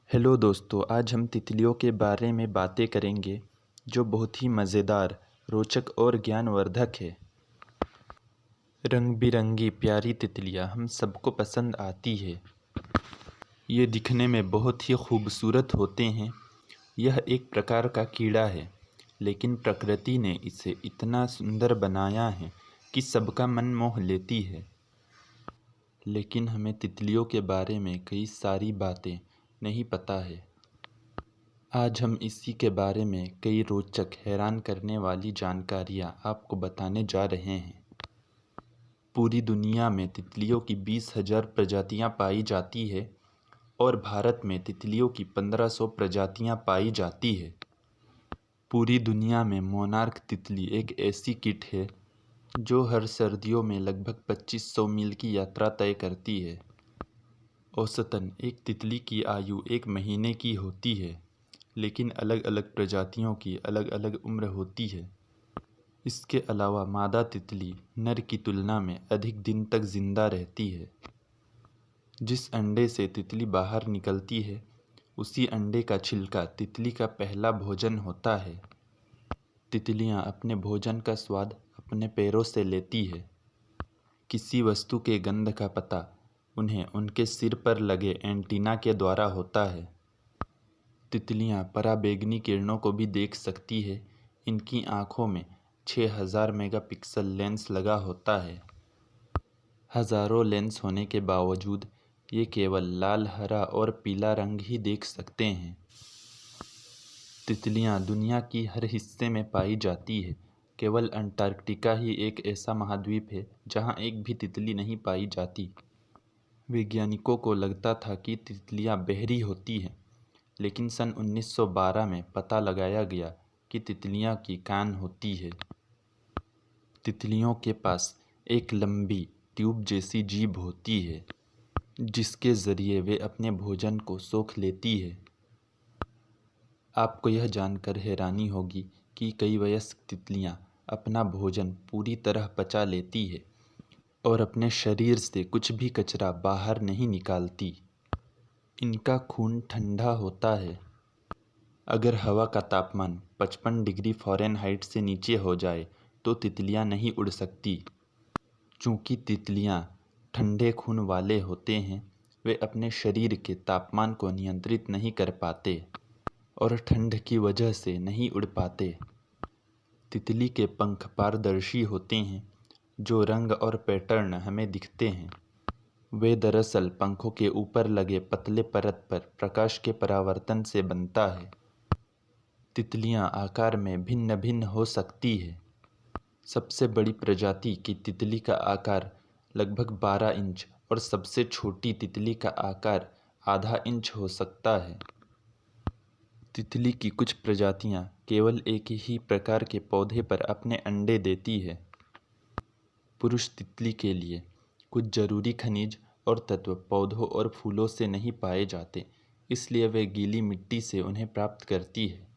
Hello दोस्तों, आज हम तितलियों के बारे में बातें करेंगे जो बहुत ही मज़ेदार, रोचक और ज्ञानवर्धक है। रंग बिरंगी प्यारी तितलियाँ हम सबको पसंद आती है। ये दिखने में बहुत ही खूबसूरत होते हैं। यह एक प्रकार का कीड़ा है, लेकिन प्रकृति ने इसे इतना सुंदर बनाया है कि सबका मन मोह लेती है। लेकिन हमें तितलियों के बारे में कई सारी बातें नहीं पता है। आज हम इसी के बारे में कई रोचक, हैरान करने वाली जानकारियाँ आपको बताने जा रहे हैं। पूरी दुनिया में तितलियों की 20,000 प्रजातियाँ पाई जाती है और भारत में तितलियों की 1500 प्रजातियाँ पाई जाती है। पूरी दुनिया में मोनार्क तितली एक ऐसी कीट है जो हर सर्दियों में लगभग 2500 मील की यात्रा तय करती है। औसतन एक तितली की आयु 1 महीने की होती है, लेकिन अलग अलग प्रजातियों की अलग अलग उम्र होती है। इसके अलावा मादा तितली नर की तुलना में अधिक दिन तक जिंदा रहती है। जिस अंडे से तितली बाहर निकलती है, उसी अंडे का छिलका तितली का पहला भोजन होता है। तितलियां अपने भोजन का स्वाद अपने पैरों से लेती है। किसी वस्तु के गंध का पता उन्हें उनके सिर पर लगे एंटीना के द्वारा होता है। तितलियां पराबैंगनी किरणों को भी देख सकती है। इनकी आँखों में 6000 मेगापिक्सल लेंस लगा होता है। हज़ारों लेंस होने के बावजूद ये केवल लाल, हरा और पीला रंग ही देख सकते हैं। तितलियां दुनिया की हर हिस्से में पाई जाती है। केवल अंटार्कटिका ही एक ऐसा महाद्वीप है जहां एक भी तितली नहीं पाई जाती। वैज्ञानिकों को लगता था कि तितलियां बहरी होती हैं, लेकिन सन 1912 में पता लगाया गया कि तितलियों की कान होती है। तितलियों के पास एक लंबी ट्यूब जैसी जीभ होती है, जिसके ज़रिए वे अपने भोजन को सोख लेती है। आपको यह जानकर हैरानी होगी कि कई वयस्क तितलियां अपना भोजन पूरी तरह पचा लेती है और अपने शरीर से कुछ भी कचरा बाहर नहीं निकालती। इनका खून ठंडा होता है। अगर हवा का तापमान 55 डिग्री फ़ारेनहाइट से नीचे हो जाए तो तितलियां नहीं उड़ सकती। चूँकि तितलियां ठंडे खून वाले होते हैं, वे अपने शरीर के तापमान को नियंत्रित नहीं कर पाते और ठंड की वजह से नहीं उड़ पाते। तितली के पंख पारदर्शी होते हैं, जो रंग और पैटर्न हमें दिखते हैं। वे दरअसल पंखों के ऊपर लगे पतले परत पर प्रकाश के परावर्तन से बनता है। तितलियां आकार में भिन्न भिन्न हो सकती है। सबसे बड़ी प्रजाति की तितली का आकार लगभग 12 इंच और सबसे छोटी तितली का आकार आधा इंच हो सकता है। तितली की कुछ प्रजातियां केवल एक ही प्रकार के पौधे पर अपने अंडे देती है। पुरुष तितली के लिए कुछ जरूरी खनिज और तत्व पौधों और फूलों से नहीं पाए जाते, इसलिए वे गीली मिट्टी से उन्हें प्राप्त करती है।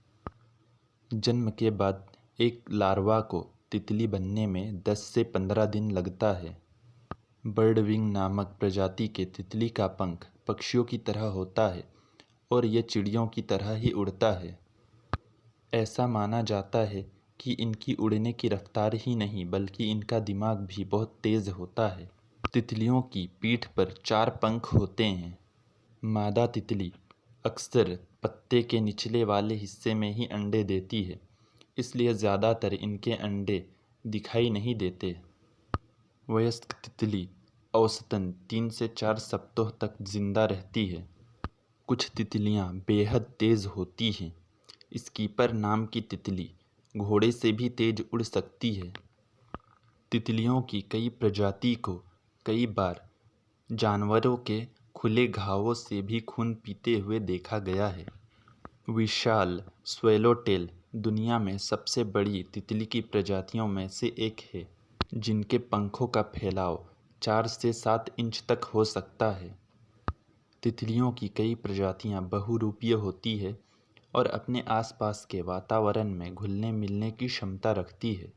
जन्म के बाद एक लार्वा को तितली बनने में 10 से 15 दिन लगता है। बर्ड विंग नामक प्रजाति के तितली का पंख पक्षियों की तरह होता है और ये चिड़ियों की तरह ही उड़ता है। ऐसा माना जाता है कि इनकी उड़ने की रफ्तार ही नहीं बल्कि इनका दिमाग भी बहुत तेज़ होता है। तितलियों की पीठ पर 4 पंख होते हैं। मादा तितली अक्सर पत्ते के निचले वाले हिस्से में ही अंडे देती है, इसलिए ज़्यादातर इनके अंडे दिखाई नहीं देते। वयस्क तितली औसतन 3 से 4 सप्ताह तक जिंदा रहती है। कुछ तितलियां बेहद तेज़ होती हैं। स्कीपर नाम की तितली घोड़े से भी तेज उड़ सकती है। तितलियों की कई प्रजाति को कई बार जानवरों के खुले घावों से भी खून पीते हुए देखा गया है। विशाल स्वैलोटेल दुनिया में सबसे बड़ी तितली की प्रजातियों में से एक है, जिनके पंखों का फैलाव 4 से 7 इंच तक हो सकता है। तितलियों की कई प्रजातियां बहुरूपीय होती है और अपने आसपास के वातावरण में घुलने मिलने की क्षमता रखती है।